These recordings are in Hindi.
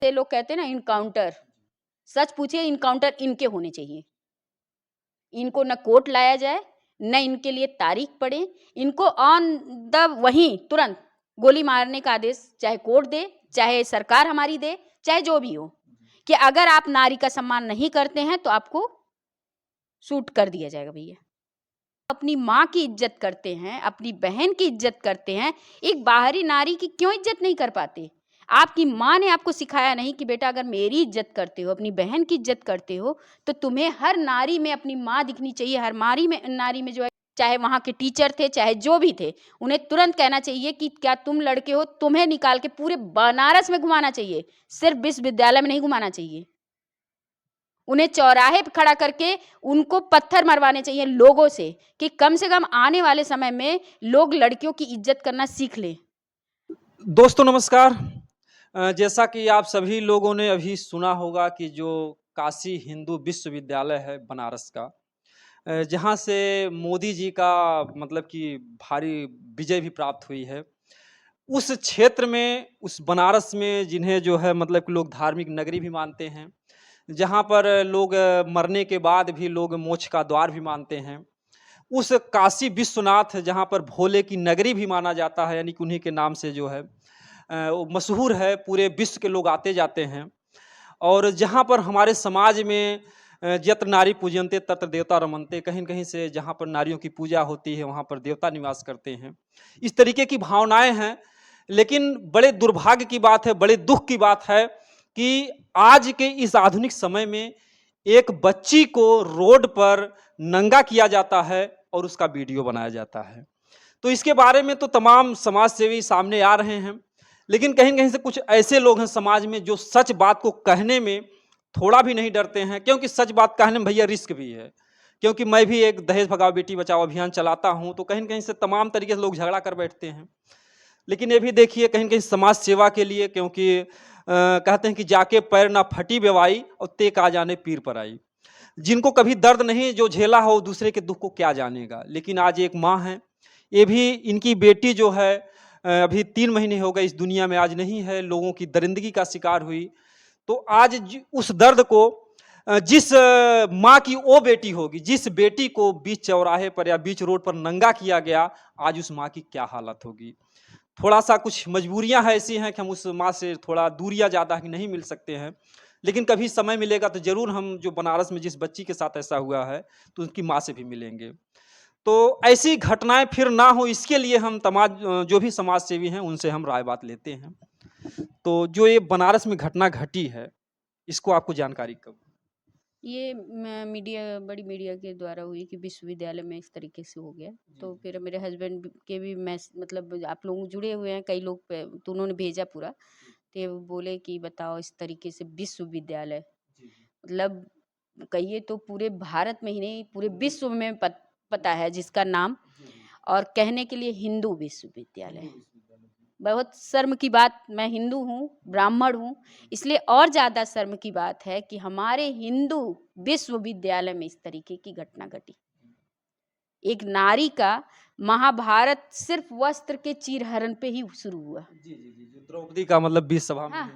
ये लोग कहते हैं ना इनकाउंटर, सच पूछिए इनकाउंटर इनके होने चाहिए। इनको न कोर्ट लाया जाए, न इनके लिए तारीख पड़े, इनको ऑन द वहीं तुरंत गोली मारने का आदेश चाहे कोर्ट दे, चाहे सरकार हमारी दे, चाहे जो भी हो, कि अगर आप नारी का सम्मान नहीं करते हैं तो आपको शूट कर दिया जाएगा भैया। अपनी माँ की इज्जत करते हैं, अपनी बहन की इज्जत करते हैं, एक बाहरी नारी की क्यों इज्जत नहीं कर पाते? आपकी माँ ने आपको सिखाया नहीं कि बेटा अगर मेरी इज्जत करते हो, अपनी बहन की इज्जत करते हो, तो तुम्हें हर नारी में अपनी माँ दिखनी चाहिए। हर नारी में जो है, चाहे वहाँ के टीचर थे, चाहे जो भी थे, उन्हें तुरंत कहना चाहिए कि क्या तुम लड़के हो, तुम्हें निकाल के पूरे बनारस में घुमाना चाहिए, सिर्फ विश्वविद्यालय में नहीं घुमाना चाहिए। उन्हें चौराहे पे खड़ा करके उनको पत्थर मरवाने चाहिए लोगों से कम आने वाले समय में लोग लड़कियों की इज्जत करना सीख लें। दोस्तों नमस्कार। जैसा कि आप सभी लोगों ने अभी सुना होगा कि जो काशी हिंदू विश्वविद्यालय है बनारस का, जहाँ से मोदी जी का मतलब कि भारी विजय भी प्राप्त हुई है। उस क्षेत्र में, उस बनारस में जिन्हें जो है मतलब कि लोग धार्मिक नगरी भी मानते हैं, जहाँ पर लोग मरने के बाद भी लोग मोक्ष का द्वार भी मानते हैं। उस काशी विश्वनाथ जहाँ पर भोले की नगरी भी माना जाता है, यानी कि उन्हीं के नाम से जो है वो मशहूर है, पूरे विश्व के लोग आते जाते हैं। और जहाँ पर हमारे समाज में यत्र नारी पूजन्ते तत्र देवता रमन्ते, कहीं न कहीं से जहाँ पर नारियों की पूजा होती है वहाँ पर देवता निवास करते हैं। इस तरीके की भावनाएँ हैं, लेकिन बड़े दुर्भाग्य की बात है, बड़े दुःख की बात है कि आज के इस आधुनिक समय में एक बच्ची को रोड पर नंगा किया जाता है और उसका वीडियो बनाया जाता है। तो इसके बारे में तो तमाम समाज सेवी सामने आ रहे हैं, लेकिन कहीं न कहीं से कुछ ऐसे लोग हैं समाज में जो सच बात को कहने में थोड़ा भी नहीं डरते हैं, क्योंकि सच बात कहने में भैया रिस्क भी है। क्योंकि मैं भी एक दहेज भगाओ बेटी बचाओ अभियान चलाता हूँ, तो कहीं न कहीं से तमाम तरीके से लोग झगड़ा कर बैठते हैं। लेकिन ये भी देखिए कहीं न कहीं समाज सेवा के लिए, क्योंकि कहते हैं कि जाके पैर ना फटी बेवाई और ते का जाने पीर पर आई। जिनको कभी दर्द नहीं जो झेला हो, दूसरे के दुःख को क्या जानेगा। लेकिन आज एक माँ है, ये भी इनकी बेटी जो है अभी 3 महीने हो गए इस दुनिया में, आज नहीं है, लोगों की दरिंदगी का शिकार हुई। तो आज उस दर्द को जिस माँ की वो बेटी होगी, जिस बेटी को बीच चौराहे पर या बीच रोड पर नंगा किया गया, आज उस माँ की क्या हालत होगी। थोड़ा-सा कुछ मजबूरियाँ हैं ऐसी हैं कि हम उस माँ से थोड़ा दूरियाँ ज़्यादा ही नहीं मिल सकते हैं। लेकिन कभी समय मिलेगा तो ज़रूर हम जो बनारस में जिस बच्ची के साथ ऐसा हुआ है, तो उनकी माँ से भी मिलेंगे। तो ऐसी घटनाएँ फिर ना हो, इसके लिए हम जो भी समाज सेवी हैं उनसे हम राय बात लेते हैं। तो जो ये बनारस में घटना घटी है, इसको आपको जानकारी कब? ये बड़ी मीडिया के द्वारा हुई कि विश्वविद्यालय में इस तरीके से हो गया। तो फिर मेरे हस्बैंड के भी मतलब आप लोग जुड़े हुए हैं, कई लोग तो उन्होंने भेजा पूरा, तो वो बोले कि बताओ इस तरीके से विश्वविद्यालय, मतलब कहिए तो पूरे भारत में ही नहीं पूरे विश्व में पता है जिसका नाम, और कहने के लिए हिंदू विश्वविद्यालय। बहुत शर्म की बात, मैं हिंदू हूँ, ब्राह्मण हूँ, इसलिए और ज़्यादा शर्म की बात है कि हमारे हिंदू विश्वविद्यालय में इस तरीके की घटना घटी। एक नारी का महाभारत सिर्फ वस्त्र के चीरहरण पे ही शुरू हुआ। जो द्रौपदी का मतलब 20 सभा में। हाँ,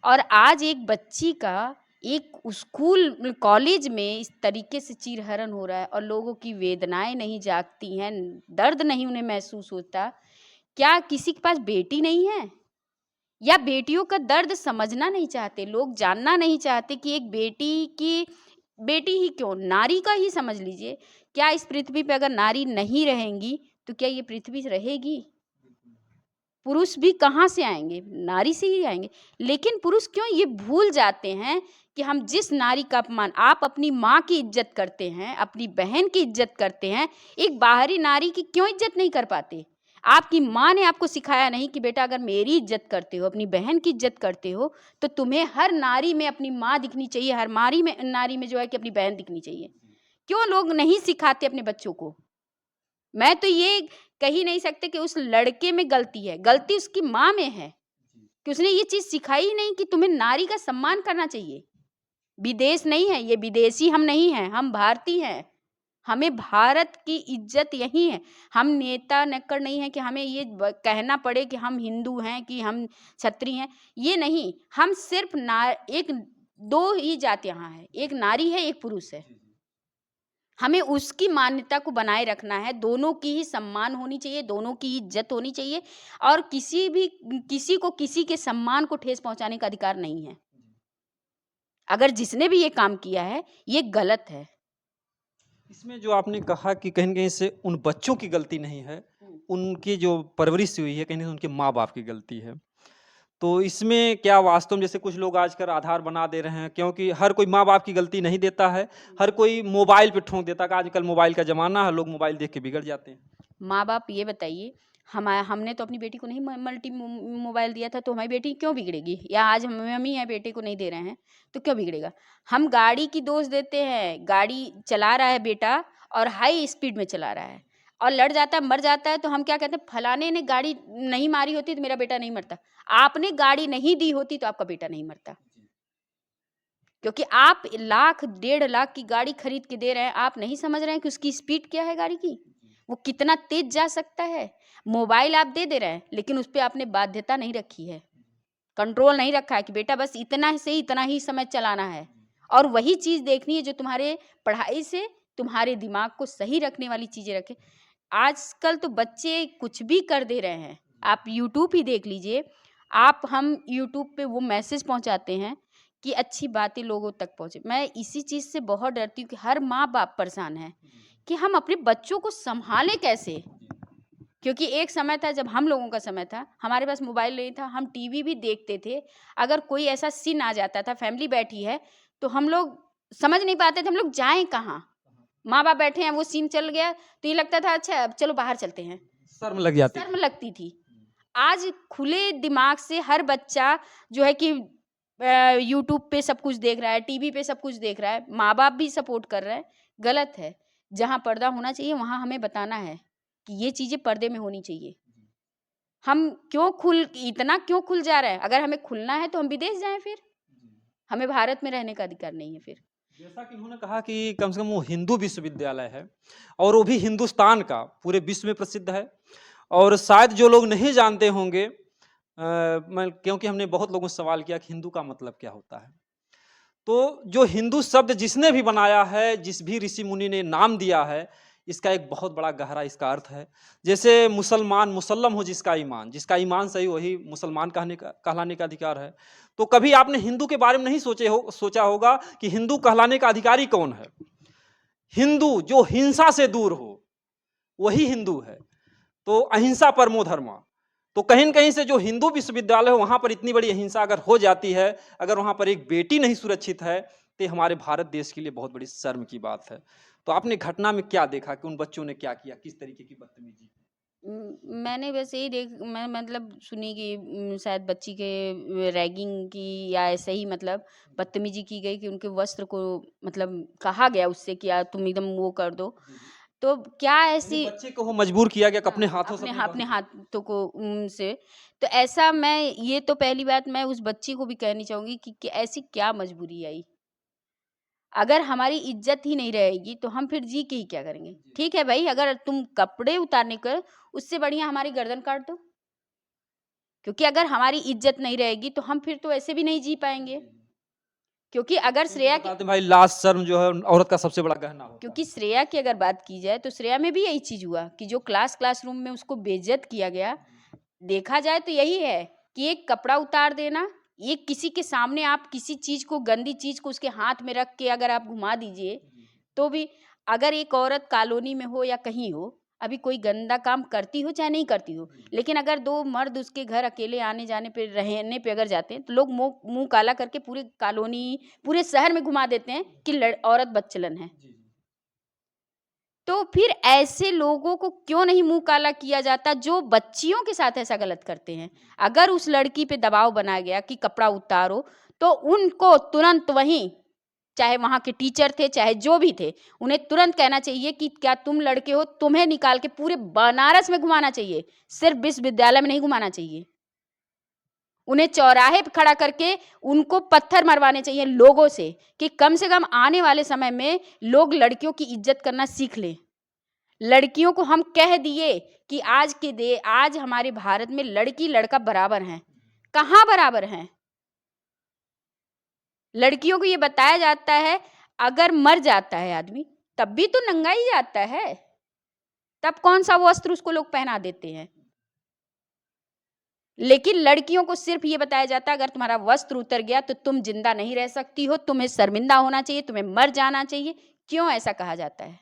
और आज एक बच्ची का एक स्कूल कॉलेज में इस तरीके से चीरहरण हो रहा है और लोगों की वेदनाएं नहीं जागती हैं, दर्द नहीं उन्हें महसूस होता। क्या किसी के पास बेटी नहीं है, या बेटियों का दर्द समझना नहीं चाहते लोग, जानना नहीं चाहते कि एक बेटी ही क्यों, नारी का ही समझ लीजिए। क्या इस पृथ्वी पे अगर नारी नहीं रहेंगी तो क्या ये पृथ्वी रहेगी? पुरुष भी कहाँ से आएंगे? नारी से ही आएंगे। लेकिन पुरुष क्यों ये भूल जाते हैं कि हम जिस नारी का अपमान, आप अपनी माँ की इज्जत करते हैं, अपनी बहन की इज्जत करते हैं, एक बाहरी नारी की क्यों इज्जत नहीं कर पाते? आपकी माँ ने आपको सिखाया नहीं कि बेटा अगर मेरी इज्जत करते हो, अपनी बहन की इज्जत करते हो, तो तुम्हें हर नारी में अपनी माँ दिखनी चाहिए, हर नारी में जो है कि अपनी बहन दिखनी चाहिए। क्यों लोग नहीं सिखाते अपने बच्चों को? मैं तो ये कह ही नहीं सकते कि उस लड़के में गलती है, गलती उसकी माँ में है कि उसने ये चीज़ सिखाई ही नहीं कि तुम्हें नारी का सम्मान करना चाहिए। विदेश नहीं है ये, विदेशी हम नहीं हैं, हम भारतीय हैं। हमें भारत की इज्जत यही है। हम नेता नेकर नहीं है कि हमें ये कहना पड़े कि हम हिंदू हैं कि हम क्षत्रिय हैं, ये नहीं। हम सिर्फ एक दो ही जात यहाँ है, एक नारी है, एक पुरुष है। हमें उसकी मान्यता को बनाए रखना है। दोनों की ही सम्मान होनी चाहिए, दोनों की इज्जत होनी चाहिए और किसी को किसी के सम्मान को ठेस पहुंचाने का अधिकार नहीं है। अगर जिसने भी ये काम किया है, ये गलत है। इसमें जो आपने कहा कि कहीं न कहीं से उन बच्चों की गलती नहीं है, उनकी जो परवरिश हुई है, कहीं न कहीं उनके माँ-बाप की गलती है। तो इसमें क्या वास्तव में जैसे कुछ लोग आजकल आधार बना दे रहे हैं, क्योंकि हर कोई माँ-बाप की गलती नहीं देता है, हर कोई मोबाइल पे ठोक देता है कि आजकल मोबाइल का ज़माना है, लोग मोबाइल देख के बिगड़ जाते हैं। माँ बाप ये बताइए, हमने तो अपनी बेटी को नहीं मल्टी मोबाइल दिया था, तो हमारी बेटी क्यों बिगड़ेगी? या आज हम ही हैं बेटे को नहीं दे रहे हैं तो क्यों बिगड़ेगा? हम गाड़ी की दोष देते हैं, गाड़ी चला रहा है बेटा और हाई स्पीड में चला रहा है और लड़ जाता है, मर जाता है, तो हम क्या कहते हैं, फलाने ने गाड़ी नहीं मारी होती तो मेरा बेटा नहीं मरता। आपने गाड़ी नहीं दी होती तो आपका बेटा नहीं मरता, क्योंकि आप लाख 1.5 लाख की गाड़ी खरीद के दे रहे हैं। आप नहीं समझ रहे हैं कि उसकी स्पीड क्या है गाड़ी की, वो कितना तेज जा सकता है। मोबाइल आप दे रहे हैं, लेकिन उस पे आपने बाध्यता नहीं रखी है, कंट्रोल नहीं रखा है कि बेटा बस इतना से इतना ही समय चलाना है और वही चीज़ देखनी है जो तुम्हारे पढ़ाई से तुम्हारे दिमाग को सही रखने वाली चीज़ें रखे। आजकल तो बच्चे कुछ भी कर दे रहे हैं। आप यूट्यूब ही देख लीजिए। हम यूट्यूब पे वो मैसेज पहुंचाते हैं कि अच्छी बातें लोगों तक पहुंचे। मैं इसी चीज़ से बहुत डरती हूँ कि हर माँ बाप परेशान है कि हम अपने बच्चों को संभालें कैसे। क्योंकि एक समय था, जब हम लोगों का समय था, हमारे पास मोबाइल नहीं था, हम टीवी भी देखते थे। अगर कोई ऐसा सीन आ जाता था, फैमिली बैठी है, तो हम लोग समझ नहीं पाते थे हम लोग जाएं कहाँ। माँ बाप बैठे हैं, वो सीन चल गया तो ये लगता था अच्छा अब चलो बाहर चलते हैं, शर्म लग जाती शर्म थी। लगती थी। आज खुले दिमाग से हर बच्चा जो है कि यूट्यूब पे सब कुछ देख रहा है, टीवी पे सब कुछ देख रहा है, माँ बाप भी सपोर्ट कर रहे हैं। गलत है। जहाँ पर्दा होना चाहिए वहाँ हमें बताना है कि ये चीज़ें पर्दे में होनी चाहिए। हम इतना क्यों खुल जा रहे हैं? अगर हमें खुलना है तो हम विदेश जाएँ फिर। हमें भारत में रहने का अधिकार नहीं है फिर। जैसा कि उन्होंने कहा कि कम से कम वो हिंदू विश्वविद्यालय है और वो भी हिंदुस्तान का, पूरे विश्व में प्रसिद्ध है। और शायद जो लोग नहीं जानते होंगे, मैं क्योंकि हमने बहुत लोगों से सवाल किया कि हिंदू का मतलब क्या होता है। तो जो हिंदू शब्द जिसने भी बनाया है, जिस भी ऋषि मुनि ने नाम दिया है, इसका एक बहुत बड़ा गहरा इसका अर्थ है। जैसे मुसलमान, मुसल्लम हो जिसका ईमान सही वही मुसलमान कहलाने का अधिकार है। तो कभी आपने हिंदू के बारे में नहीं सोचा होगा कि हिंदू कहलाने का अधिकारी कौन है? हिंदू जो हिंसा से दूर हो, वही हिंदू है। तो अहिंसा परमो धर्म। तो कहीं न कहीं से जो हिंदू विश्वविद्यालय है, वहाँ पर इतनी बड़ी अहिंसा अगर हो जाती है, अगर वहाँ पर एक बेटी नहीं सुरक्षित है, तो ये हमारे भारत देश के लिए बहुत बड़ी शर्म की बात है। तो आपने घटना में क्या देखा कि उन बच्चों ने क्या किया? किस तरीके की बदतमीज़ी की? मैंने बस यही मैं मतलब सुनी कि शायद बच्ची के रैगिंग की या ऐसे ही मतलब बदतमीजी की गई कि उनके वस्त्र को मतलब कहा गया उससे कि यार तुम एकदम वो कर दो। जी, जी। तो क्या यानी ऐसी बच्चे को वो मजबूर किया गया कि अपने हाँ, हाथों से अपने अपने वस्त्र को। हाथों को से तो ऐसा मैं ये तो पहली बात मैं उस बच्ची को भी कहनी चाहूँगी कि ऐसी क्या मजबूरी आई? अगर हमारी इज्जत ही नहीं रहेगी तो हम फिर जी के ही क्या करेंगे? जी, ठीक है भाई, अगर तुम कपड़े उतारने को उससे बढ़िया हमारी गर्दन काट दो। क्योंकि अगर हमारी इज्जत नहीं रहेगी तो हम फिर तो ऐसे भी नहीं जी पाएँगे। जी, जी। क्योंकि अगर क्योंकि श्रेया की बताते हैं भाई लाज शर्म जो है औरत का सबसे बड़ा गहना होता है। क्योंकि श्रेया की अगर बात की जाए तो श्रेया में भी यही चीज़ हुआ कि जो क्लासरूम में उसको बेइज्जत किया गया, देखा जाए तो यही है कि एक कपड़ा उतार देना, ये किसी के सामने आप किसी चीज़ को गंदी चीज़ को उसके हाथ में रख के अगर आप घुमा दीजिए, तो भी अगर एक औरत कॉलोनी में हो या कहीं हो, अभी कोई गंदा काम करती हो चाहे नहीं करती हो, लेकिन अगर 2 मर्द उसके घर अकेले आने-जाने पे रहने पे अगर जाते हैं, तो लोग मुँह काला करके पूरी कॉलोनी, पूरे शहर में घुमा देते हैं कि औरत बदचलन है। जी, जी। तो फिर ऐसे लोगों को क्यों नहीं मुँह काला किया जाता जो बच्चियों के साथ ऐसा गलत करते हैं? अगर उस लड़की पे दबाव बनाया गया कि कपड़ा उतारो, तो उनको तुरंत वहीं, चाहे वहाँ के टीचर थे, चाहे जो भी थे, उन्हें तुरंत कहना चाहिए कि क्या तुम लड़के हो, तुम्हें निकाल के पूरे बनारस में घुमाना चाहिए, सिर्फ़ विश्वविद्यालय में नहीं घुमाना चाहिए। उन्हें चौराहे पे खड़ा करके उनको पत्थर मरवाने चाहिए लोगों से, कि कम से कम आने वाले समय में लोग लड़कियों की इज्जत करना सीख लें। लड़कियों को हम कह दिए कि आज हमारे भारत में लड़की लड़का बराबर हैं। कहाँ बराबर हैं? लड़कियों को ये बताया जाता है अगर मर जाता है आदमी तब भी तो नंगा ही जाता है, तब कौन सा वस्त्र उसको लोग पहना देते हैं। लेकिन लड़कियों को सिर्फ ये बताया जाता है अगर तुम्हारा वस्त्र उतर गया तो तुम जिंदा नहीं रह सकती हो, तुम्हें शर्मिंदा होना चाहिए, तुम्हें मर जाना चाहिए। क्यों ऐसा कहा जाता है?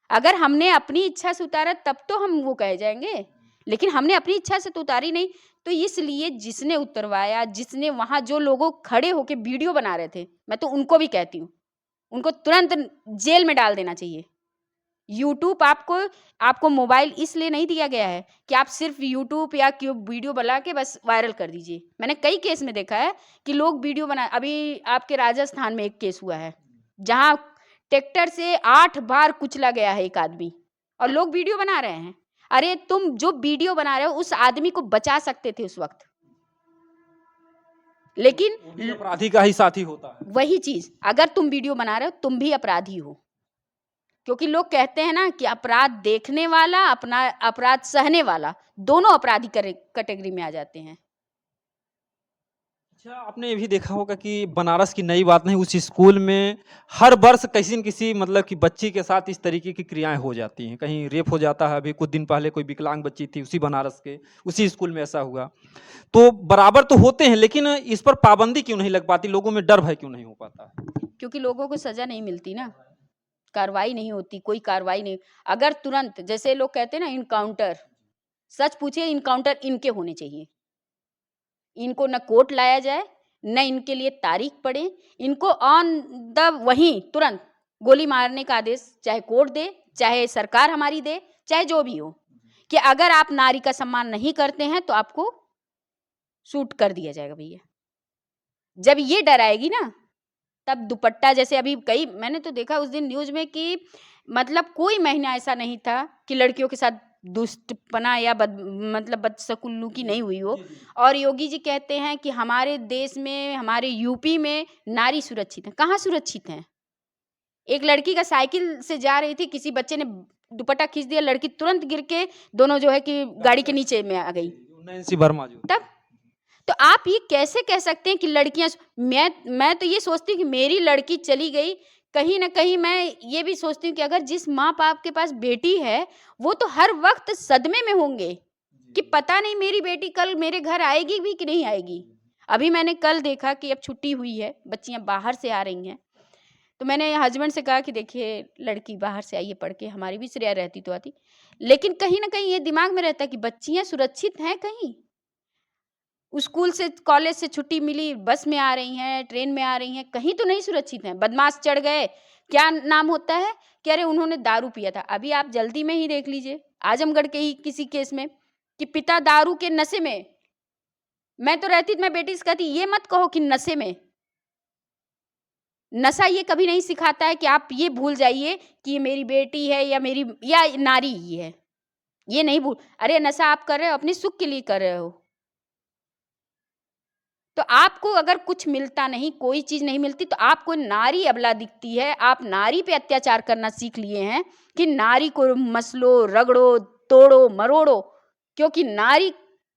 अगर हमने अपनी इच्छा से उतारा तब तो हम वो कह जाएंगे, लेकिन हमने अपनी इच्छा से तो उतारी नहीं। तो इसलिए जिसने उतरवाया, जिसने वहां जो लोग खड़े होके वीडियो बना रहे थे, मैं तो उनको भी कहती हूँ उनको तुरंत जेल में डाल देना चाहिए। यूट्यूब आपको मोबाइल इसलिए नहीं दिया गया है कि आप सिर्फ यूट्यूब या वीडियो बना के बस वायरल कर दीजिए। मैंने कई केस में देखा है कि लोग वीडियो बना, अभी आपके राजस्थान में एक केस हुआ है जहां ट्रैक्टर से 8 बार कुचला गया है एक आदमी और लोग वीडियो बना रहे हैं। अरे तुम जो वीडियो बना रहे हो उस आदमी को बचा सकते थे उस वक्त, लेकिन वो भी अपराधी का ही साथी होता है। वही चीज अगर तुम वीडियो बना रहे हो तुम भी अपराधी हो, क्योंकि लोग कहते हैं ना कि अपराध देखने वाला अपना अपराध सहने वाला दोनों अपराधी कैटेगरी में आ जाते हैं। अच्छा, आपने ये भी देखा होगा कि बनारस की नई बात नहीं, उस स्कूल में हर वर्ष किसी न किसी मतलब कि बच्ची के साथ इस तरीके की क्रियाएं हो जाती हैं। कहीं रेप हो जाता है, अभी कुछ दिन पहले कोई विकलांग बच्ची थी उसी बनारस के उसी स्कूल में ऐसा हुआ। तो बराबर तो होते हैं लेकिन इस पर पाबंदी क्यों नहीं लग पाती, लोगों में डर भय क्यों नहीं हो पाता? क्योंकि लोगों को सजा नहीं मिलती ना, कार्रवाई नहीं होती, कोई कार्रवाई नहीं। अगर तुरंत जैसे लोग कहते हैं ना इनकाउंटर, सच पूछिए इनकाउंटर इनके होने चाहिए। इनको न कोर्ट लाया जाए न इनके लिए तारीख पड़े, इनको ऑन द वहीं तुरंत गोली मारने का आदेश चाहे कोर्ट दे चाहे सरकार हमारी दे चाहे जो भी हो, कि अगर आप नारी का सम्मान नहीं करते हैं तो आपको शूट कर दिया जाएगा भैया। जब ये डराएगी ना तब दुपट्टा, जैसे अभी कई मैंने तो देखा उस दिन न्यूज में कि मतलब कोई महीना ऐसा नहीं था कि लड़कियों के साथ दुष्टपना या मतलब बदसलूकी नहीं हुई हो। और योगी जी कहते हैं कि हमारे देश में हमारे यूपी में नारी सुरक्षित है। कहाँ सुरक्षित है? एक लड़की का साइकिल से जा रही थी, किसी बच्चे ने दुपट्टा खींच दिया, लड़की तुरंत गिर के दोनों जो है कि गाड़ी के नीचे में आ गई। नैन्सी वर्मा जो तब तो आप ये कैसे कह सकते हैं कि लड़कियां, मैं तो ये सोचती हूँ कि मेरी लड़की चली गई, कहीं ना कहीं मैं ये भी सोचती हूँ कि अगर जिस माँ बाप के पास बेटी है वो तो हर वक्त सदमे में होंगे कि पता नहीं मेरी बेटी कल मेरे घर आएगी भी कि नहीं आएगी। अभी मैंने कल देखा कि अब छुट्टी हुई है, बच्चियां बाहर से आ रही हैं, तो मैंने हस्बैंड से कहा कि देखिए लड़की बाहर से आई है पढ़ के, हमारी भी श्रेया रहती तो आती, लेकिन कहीं ना कहीं ये दिमाग में रहता है कि बच्चियां सुरक्षित हैं कहीं? स्कूल से कॉलेज से छुट्टी मिली, बस में आ रही हैं, ट्रेन में आ रही हैं, कहीं तो नहीं सुरक्षित हैं। बदमाश चढ़ गए, क्या नाम होता है कि अरे उन्होंने दारू पिया था। अभी आप जल्दी में ही देख लीजिए आजमगढ़ के ही किसी केस में कि पिता दारू के नशे में, मैं तो रहती मैं बेटी से कहती ये मत कहो कि नशे में, नशा ये कभी नहीं सिखाता है कि आप ये भूल जाइए कि ये मेरी बेटी है या मेरी या नारी ही है, ये नहीं भूल। अरे नशा आप कर रहे हो अपने सुख के लिए कर रहे हो, तो आपको अगर कुछ मिलता नहीं, कोई चीज नहीं मिलती, तो आपको नारी अबला दिखती है, आप नारी पे अत्याचार करना सीख लिए हैं कि नारी को मसलो रगड़ो तोड़ो मरोड़ो, क्योंकि नारी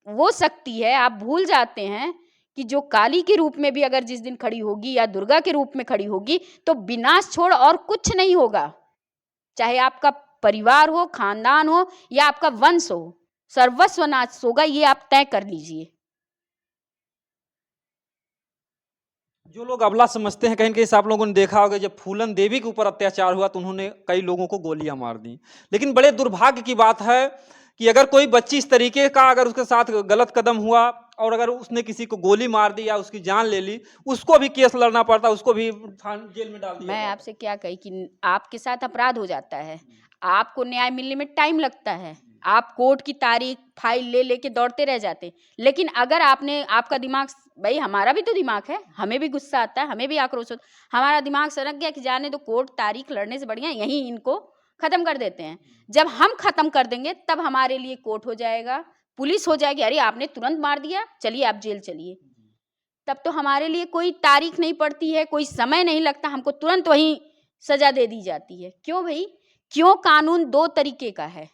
वो शक्ति है। आप भूल जाते हैं कि जो काली के रूप में भी अगर जिस दिन खड़ी होगी या दुर्गा के रूप में खड़ी होगी तो विनाश छोड़ और कुछ नहीं होगा। चाहे आपका परिवार हो, खानदान हो या आपका वंश हो, सर्वस्व नाश होगा, ये आप तय कर लीजिए। जो लोग अबला समझते हैं, कहीं न कहीं से आप लोगों ने देखा होगा जब फूलन देवी के ऊपर अत्याचार हुआ तो उन्होंने कई लोगों को गोलियां मार दी। लेकिन बड़े दुर्भाग्य की बात है कि अगर कोई बच्ची इस तरीके का अगर उसके साथ गलत कदम हुआ और अगर उसने किसी को गोली मार दी या उसकी जान ले ली, उसको भी केस लड़ना पड़ता, उसको भी जेल में डाल दिया मैं जाता। आपसे क्या कही कि आपके साथ अपराध हो जाता है, आपको न्याय मिलने में टाइम लगता है, आप कोर्ट की तारीख फाइल ले लेके दौड़ते रह जाते। लेकिन अगर आपने आपका दिमाग, भाई हमारा भी तो दिमाग है, हमें भी गुस्सा आता है, हमें भी आक्रोश होता है, हमारा दिमाग सनक गया कि जाने तो कोर्ट तारीख लड़ने से बढ़िया यहीं इनको खत्म कर देते हैं। जब हम खत्म कर देंगे तब हमारे लिए कोर्ट हो जाएगा, पुलिस हो जाएगी, अरे आपने तुरंत मार दिया, चलिए आप जेल चलिए। तब तो हमारे लिए कोई तारीख नहीं पड़ती है, कोई समय नहीं लगता, हमको तुरंत वहीं सजा दे दी जाती है। क्यों भाई? क्यों कानून दो तरीके का है?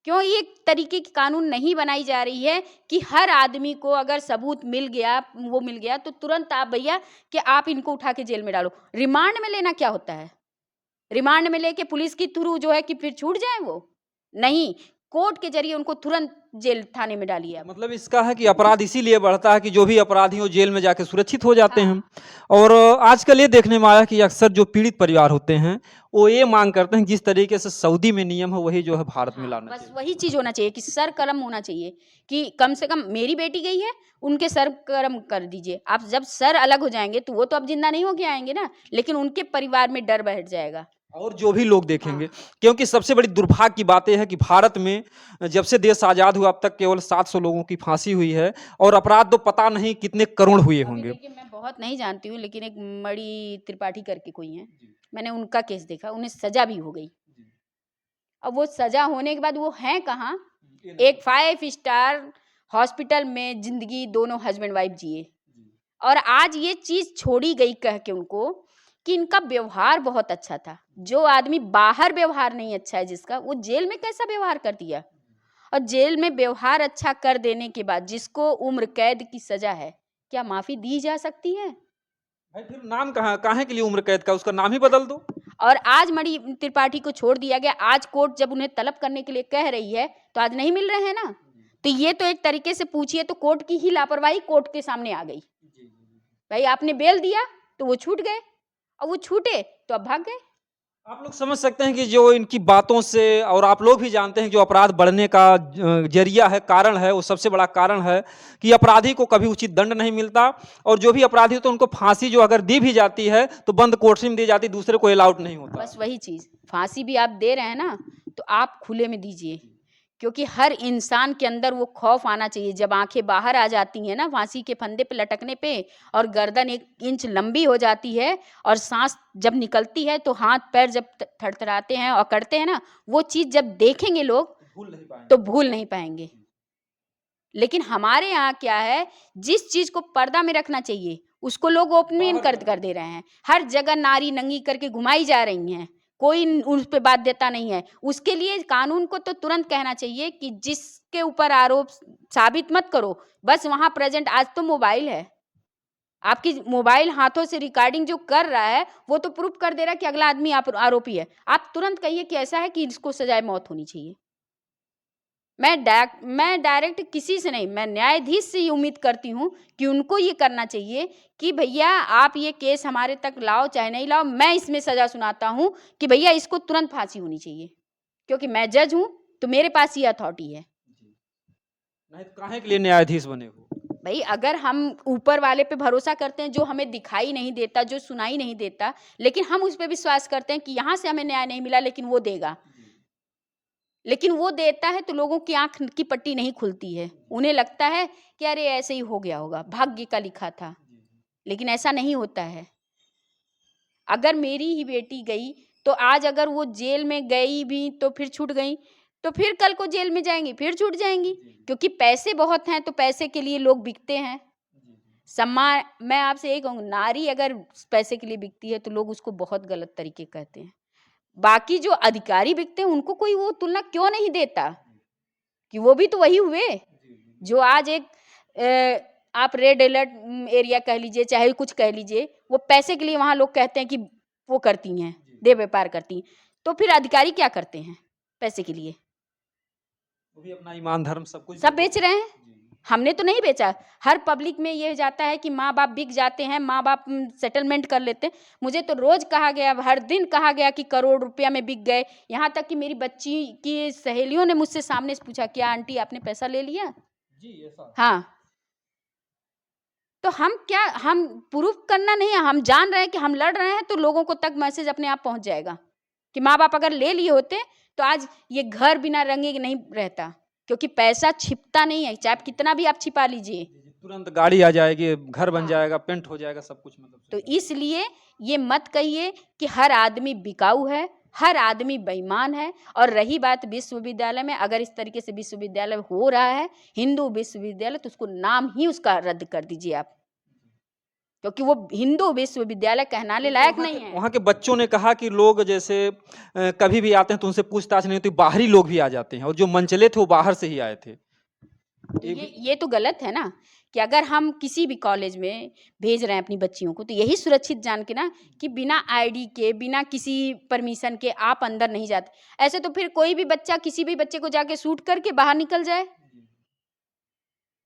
क्यों एक तरीके की कानून नहीं बनाई जा रही है कि हर आदमी को अगर सबूत मिल गया, वो मिल गया तो तुरंत आप भैया कि आप इनको उठा के जेल में डालो। रिमांड में लेना क्या होता है? रिमांड में लेके पुलिस के थ्रू जो है कि फिर छूट जाए वो? नहीं, कोर्ट के जरिए उनको तुरंत जेल थाने में डालिए आप। मतलब इसका है कि अपराध इसीलिए बढ़ता है कि जो भी अपराधी हो जेल में जाके सुरक्षित हो जाते हाँ। हैं। और आजकल ये देखने में आया कि अक्सर जो पीड़ित परिवार होते हैं वो ये मांग करते हैं जिस तरीके से सऊदी में नियम है वही जो है भारत में हाँ, लाना बस चाहिए। वही चीज़ होना चाहिए कि सर कलम होना चाहिए कि कम से कम मेरी बेटी गई है, उनके सर कलम कर दीजिए। आप जब सर अलग हो जाएँगे तो वो तो अब ज़िंदा नहीं होके आएँगे ना, लेकिन उनके परिवार में डर बैठ जाएगा। और जो भी लोग हाँ। देखेंगे, क्योंकि सबसे बड़ी दुर्भाग्य की बात ये है कि भारत में जब से देश आज़ाद हुआ अब तक केवल 700 लोगों की फांसी हुई है और अपराध तो पता नहीं कितने करोड़ हुए अभी होंगे। देखिए मैं बहुत नहीं जानती हूँ, लेकिन एक मणि त्रिपाठी करके कोई हैं, मैंने उनका केस देखा, उन्हें सज़ा भी हो गई। अब वो सज़ा होने के बाद वो हैं कहाँ? एक 5 स्टार हॉस्पिटल में ज़िंदगी दोनों हस्बैंड वाइफ जिए। और आज ये चीज़ छोड़ी गई कह के उनको कि इनका व्यवहार बहुत अच्छा था। जो आदमी बाहर व्यवहार नहीं अच्छा है जिसका, वो जेल में कैसा व्यवहार कर दिया? और जेल में व्यवहार अच्छा कर देने के बाद जिसको उम्र कैद की सज़ा है, क्या माफ़ी दी जा सकती है? भाई फिर नाम कहाँ काहे के लिए उम्र कैद का उसका नाम ही बदल दो। और आज मणि त्रिपाठी को छोड़ दिया गया। आज कोर्ट जब उन्हें तलब करने के लिए कह रही है, तो आज नहीं मिल रहे हैं ना। तो ये तो एक तरीके से पूछिए तो कोर्ट की ही लापरवाही कोर्ट के सामने आ गई। भाई आपने बेल दिया तो वो छूट गए और वो छूटे तो अब भाग गए। आप लोग समझ सकते हैं कि जो इनकी बातों से और आप लोग भी जानते हैं जो अपराध बढ़ने का जरिया है, कारण है, वो सबसे बड़ा कारण है कि अपराधी को कभी उचित दंड नहीं मिलता और जो भी अपराधी तो उनको फांसी जो अगर दी भी जाती है तो बंद कोठरी में दी जाती है, दूसरे को अलाउड नहीं होता। बस वही चीज़, फांसी भी आप दे रहे हैं ना, तो आप खुले में दीजिए। क्योंकि हर इंसान के अंदर वो खौफ आना चाहिए। जब आँखें बाहर आ जाती हैं ना फांसी के फंदे पे लटकने पे और गर्दन 1 इंच लंबी हो जाती है और साँस जब निकलती है तो हाथ-पैर जब थरथराते हैं और करते हैं ना, वो चीज़ जब देखेंगे लोग भूल नहीं पाएंगे। तो भूल नहीं पाएँगे। लेकिन हमारे यहाँ क्या है, जिस चीज़ को पर्दा में रखना चाहिए, उसको लोग ओपन कर दे रहे हैं। हर जगह नारी नंगी करके घुमाई जा रही हैं। कोई उस पे बाध्यता नहीं है। उसके लिए कानून को तो तुरंत कहना चाहिए कि जिसके ऊपर आरोप साबित मत करो, बस वहाँ प्रेज़ेंट आज तो मोबाइल है। आपकी मोबाइल हाथों से रिकॉर्डिंग जो कर रहा है, वो तो प्रूफ कर दे रहा है कि अगला आदमी आरोपी है। आप तुरंत कहिए कि ऐसा है कि इसको सज़ाए मौत होनी चाहिए। मैं डायरेक्ट किसी से नहीं, मैं न्यायाधीश से ये उम्मीद करती हूँ कि उनको ये करना चाहिए कि भैया आप ये केस हमारे तक लाओ चाहे नहीं लाओ, मैं इसमें सज़ा सुनाता हूँ कि भैया इसको तुरंत फांसी होनी चाहिए। क्योंकि मैं जज हूँ, तो मेरे पास ये अथॉरिटी है। नहीं तो काहे के लिए न्यायाधीश बने हो? भई अगर हम ऊपर वाले पे भरोसा करते हैं जो हमें दिखाई नहीं देता, जो सुनाई नहीं देता, लेकिन हम उस पे विश्वास करते हैं कि यहाँ से हमें न्याय नहीं मिला लेकिन वो देगा। लेकिन वो देता है तो लोगों की आँख की पट्टी नहीं खुलती है। उन्हें लगता है कि अरे ऐसे ही हो गया होगा, भाग्य का लिखा था। लेकिन ऐसा नहीं होता है। अगर मेरी ही बेटी गई, तो आज अगर वो जेल में गई भी तो फिर छूट गई, तो फिर कल को जेल में जाएँगी, फिर छूट जाएँगी। क्योंकि पैसे बहुत हैं तो पैसे के लिए लोग बिकते हैं। मैं आपसे यही कहूँगी नारी अगर पैसे के लिए बिकती है तो लोग उसको बहुत गलत तरीके कहते हैं। बाकी जो अधिकारी बिकते हैं उनको कोई वो तुलना क्यों नहीं देता कि वो भी तो वही हुए जो आज एक आप रेड अलर्ट एरिया कह लीजिए चाहे कुछ कह लीजिए, वो पैसे के लिए वहाँ लोग कहते हैं कि वो करती हैं, देह व्यापार करती हैं। तो फिर अधिकारी क्या करते हैं पैसे के लिए? वो भी अपना ईमान धर्म सब कुछ सब बेच रहे हैं। हमने तो नहीं बेचा। हर पब्लिक में ये जाता है कि माँ-बाप बिक जाते हैं, माँ-बाप सेटलमेंट कर लेते हैं। मुझे तो रोज़ कहा गया, हर दिन कहा गया कि करोड़ रुपया में बिक गए। यहाँ तक कि मेरी बच्ची की सहेलियों ने मुझसे सामने से पूछा, "क्या आंटी आपने पैसा ले लिया?" जी ऐसा। हाँ। तो हम प्रूफ करना नहीं है, हम जान रहे हैं कि हम लड़ रहे हैं तो लोगों को तक मैसेज अपने आप पहुँच जाएगा कि माँ-बाप अगर ले लिए होते तो आज ये घर बिना रंगे नहीं रहता। क्योंकि पैसा छिपता नहीं है, चाहे कितना भी आप छिपा लीजिए। तुरंत गाड़ी आ जाएगी, घर बन हाँ। जाएगा, पेंट हो जाएगा, सब कुछ मतलब तो सही है। इसलिए ये मत कहिए कि हर आदमी बिकाऊ है, हर आदमी बेईमान है। और रही बात विश्वविद्यालय में, अगर इस तरीके से विश्वविद्यालय हो रहा है हिंदू विश्वविद्यालय, तो उसको नाम ही उसका रद्द कर दीजिए आप, क्योंकि वो हिंदू विश्वविद्यालय कहलाने लायक नहीं है। वहाँ के बच्चों ने कहा कि लोग जैसे कभी भी आते हैं तो उनसे पूछताछ नहीं होती, बाहरी लोग भी आ जाते हैं, और जो मनचले थे वो बाहर से ही आए थे। ये तो गलत है ना, कि अगर हम किसी भी कॉलेज में भेज रहे हैं अपनी बच्चियों को, तो यही सुरक्षित जान के ना कि बिना आईडी के, बिना किसी परमिशन के आप अंदर नहीं जाते। ऐसे तो फिर कोई भी बच्चा किसी भी बच्चे को जाके शूट करके बाहर निकल जाए।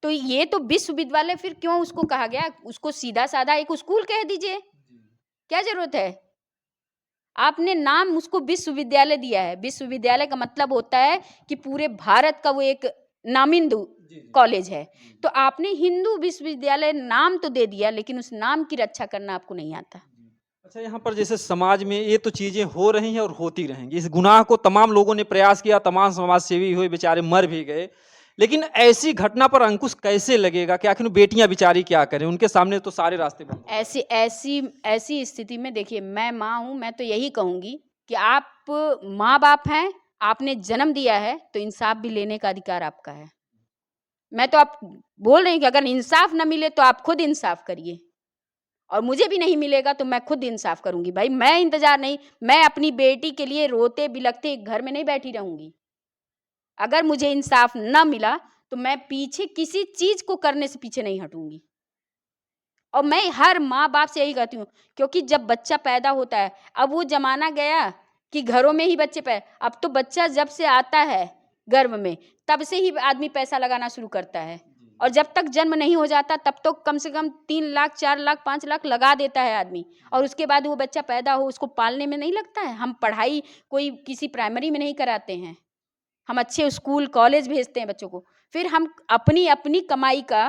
तो ये तो विश्वविद्यालय फिर क्यों उसको कहा गया? उसको सीधा साधा एक स्कूल कह दीजिए, क्या जरूरत है? आपने नाम उसको विश्वविद्यालय दिया है। विश्वविद्यालय का मतलब होता है कि पूरे भारत का वो एक नामिंदु कॉलेज है। तो आपने हिंदू विश्वविद्यालय नाम तो दे दिया, लेकिन उस नाम की रक्षा करना आपको नहीं आता। अच्छा, यहाँ पर जैसे समाज में ये तो चीजें हो रही हैं और होती रहेंगी, इस गुनाह को तमाम लोगों ने प्रयास किया, तमाम समाज सेवी हुए, बेचारे मर भी गए, लेकिन ऐसी घटना पर अंकुश कैसे लगेगा कि आखिर बेटियां बेचारी क्या करें, उनके सामने तो सारे रास्ते बंद हैं। ऐसी ऐसी ऐसी स्थिति में देखिए, मैं माँ हूँ, मैं तो यही कहूँगी कि आप माँ बाप हैं, आपने जन्म दिया है, तो इंसाफ भी लेने का अधिकार आपका है। मैं तो आप बोल रही हूँ कि अगर इंसाफ न मिले तो आप खुद इंसाफ करिए, और मुझे भी नहीं मिलेगा तो मैं खुद इंसाफ करूंगी। भाई मैं इंतजार नहीं, मैं अपनी बेटी के लिए रोते बिलखते घर में नहीं बैठी रहूंगी। अगर मुझे इंसाफ न मिला तो मैं पीछे किसी चीज को करने से पीछे नहीं हटूंगी। और मैं हर माँ बाप से यही कहती हूँ, क्योंकि जब बच्चा पैदा होता है, अब वो जमाना गया कि घरों में ही बच्चे अब तो बच्चा जब से आता है गर्भ में, तब से ही आदमी पैसा लगाना शुरू करता है। और जब तक जन्म नहीं हो जाता तब तो कम से कम 3 लाख 4 लाख 5 लाख लगा देता है आदमी। और उसके बाद वो बच्चा पैदा हो, उसको पालने में नहीं लगता है। हम पढ़ाई कोई किसी प्राइमरी में नहीं कराते हैं, हम अच्छे स्कूल कॉलेज भेजते हैं बच्चों को। फिर हम अपनी अपनी कमाई का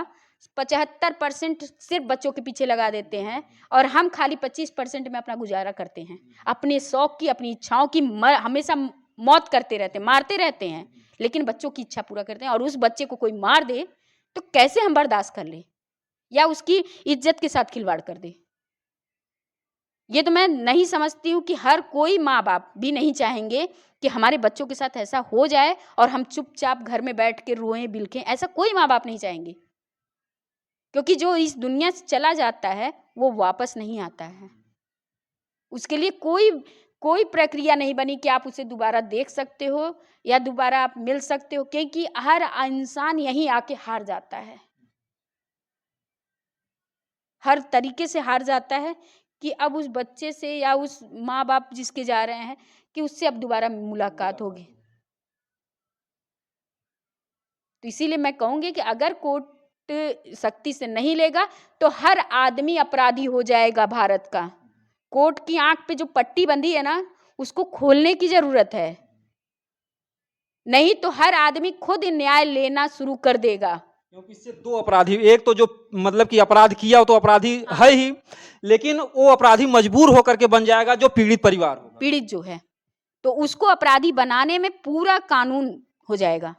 75% सिर्फ बच्चों के पीछे लगा देते हैं, और हम खाली 25% में अपना गुजारा करते हैं। अपने शौक की, अपनी इच्छाओं की हमेशा मौत करते रहते हैं, मारते रहते हैं, लेकिन बच्चों की इच्छा पूरा करते हैं। और उस बच्चे को कोई मार दे तो कैसे हम बर्दाश्त कर ले, या उसकी इज्जत के साथ खिलवाड़ कर दे। ये तो मैं नहीं समझती हूँ कि हर कोई माँ बाप भी नहीं चाहेंगे कि हमारे बच्चों के साथ ऐसा हो जाए और हम चुपचाप घर में बैठ के रोएं बिलखें। ऐसा कोई माँ बाप नहीं चाहेंगे, क्योंकि जो इस दुनिया से चला जाता है वो वापस नहीं आता है। उसके लिए कोई कोई प्रक्रिया नहीं बनी कि आप उसे दोबारा देख सकते हो या दोबारा आप मिल सकते हो, क्योंकि हर इंसान यहीं आके हार जाता है, हर तरीके से हार जाता है कि अब उस बच्चे से या उस माँ बाप जिसके जा रहे हैं कि उससे अब दोबारा मुलाकात होगी। तो इसीलिए मैं कहूँगी कि अगर कोर्ट सख्ती से नहीं लेगा तो हर आदमी अपराधी हो जाएगा भारत का। कोर्ट की आंख पे जो पट्टी बंधी है ना, उसको खोलने की जरूरत है, नहीं तो हर आदमी खुद न्याय लेना शुरू कर देगा। क्योंकि इससे दो अपराधी, एक तो जो मतलब कि अपराध किया हो तो अपराधी है ही, लेकिन वो अपराधी मजबूर होकर के बन जाएगा जो पीड़ित परिवार होगा, पीड़ित जो है, तो उसको अपराधी बनाने में पूरा कानून हो जाएगा।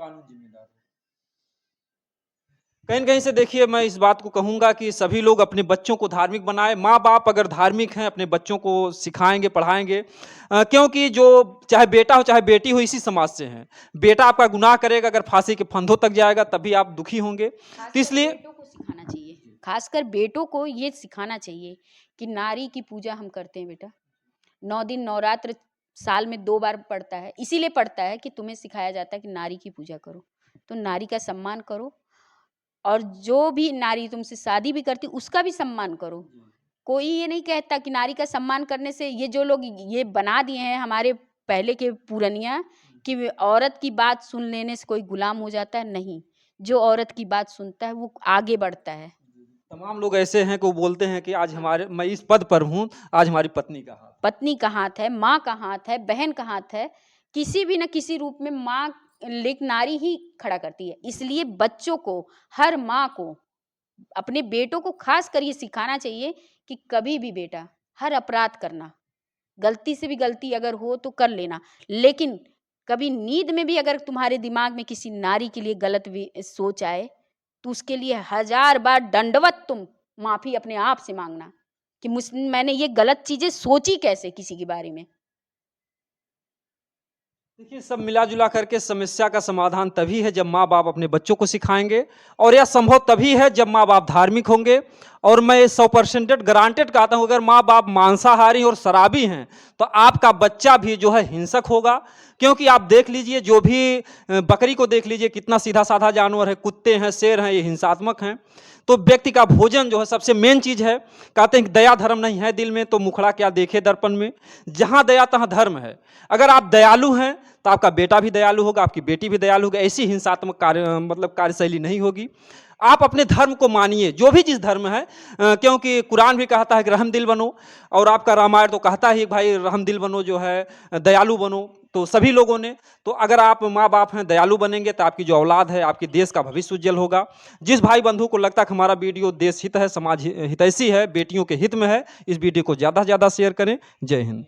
कहीं न कहीं से देखिए, मैं इस बात को कहूँगा कि सभी लोग अपने बच्चों को धार्मिक बनाएँ। माँ-बाप अगर धार्मिक हैं, अपने बच्चों को सिखाएँगे, पढ़ाएँगे, क्योंकि जो चाहे बेटा हो, चाहे बेटी हो, इसी समाज से हैं। बेटा आपका गुनाह करेगा, अगर फांसी के फंदों तक जाएगा, तब भी आप दुखी होंगे। तो इसलिए बेटों को सिखाना चाहिए, खासकर बेटों को ये सिखाना चाहिए कि नारी की पूजा हम करते हैं बेटा। 9 दिन नवरात्र साल में 2 बार पड़ता है, इसीलिए पड़ता है कि तुम्हें सिखाया जाता है कि नारी की पूजा करो, तो नारी का सम्मान करो। और जो भी नारी तुमसे शादी भी करती उसका भी सम्मान करो। कोई ये नहीं कहता कि नारी का सम्मान करने से, ये जो लोग ये बना दिए हैं हमारे पहले के पुरनिया कि औरत की बात सुन लेने से कोई गुलाम हो जाता है, नहीं। जो औरत की बात सुनता है वो आगे बढ़ता है। तमाम लोग ऐसे हैं कि वो बोलते हैं कि आज मैं इस पद पर हूँ, आज हमारी पत्नी का हाथ। पत्नी का हाथ है, माँ का हाथ है, बहन का हाथ है, किसी भी न किसी रूप में माँ लेकिन नारी ही खड़ा करती है। इसलिए बच्चों को, हर माँ को अपने बेटों को खास कर ये सिखाना चाहिए कि कभी भी बेटा हर अपराध करना, गलती से भी गलती अगर हो तो कर लेना, लेकिन कभी नींद में भी अगर तुम्हारे दिमाग में किसी नारी के लिए गलत सोच आए तो उसके लिए 1000 बार दंडवत तुम माफी अपने आप से मांगना कि मैंने ये गलत चीजें सोची कैसे किसी के बारे में। देखिए, सब मिला-जुला करके समस्या का समाधान तभी है जब माँ-बाप अपने बच्चों को सिखाएँगे और यह संभव तभी है जब माँ-बाप धार्मिक होंगे और मैं 100% गारंटेड कहता हूँ अगर माँ-बाप मांसाहारी और शराबी हैं, तो आपका बच्चा भी जो है हिंसक होगा। क्योंकि आप देख लीजिए जो भी बकरी को देख लीजिए कितना सीधा-साधा जानवर है, कुत्ते हैं, शेर हैं, ये हिंसात्मक हैं। तो व्यक्ति का भोजन जो है सबसे मेन चीज़ है। कहते हैं कि दया धर्म नहीं है दिल में तो मुखड़ा क्या देखे दर्पण में। जहाँ दया तहाँ धर्म है। अगर आप दयालु हैं तो आपका बेटा भी दयालु होगा, आपकी बेटी भी दयालु होगी। ऐसी हिंसात्मक कार्यशैली नहीं होगी। आप अपने धर्म को मानिए, जो भी जिस धर्म है क्योंकि कुरान भी कहता है कि रहम दिल बनो और आपका रामायण तो कहता है भाई रहम दिल बनो जो है दयालु बनो। तो सभी लोगों ने तो अगर आप माँ-बाप हैं दयालु बनेंगे तो आपकी जो औलाद है, आपके देश का भविष्य उज्जवल होगा। जिस भाई बंधु को लगता है कि हमारा वीडियो देश हित है, समाज हितैषी है, बेटियों के हित में है, इस वीडियो को ज़्यादा से ज़्यादा शेयर करें। जय हिंद।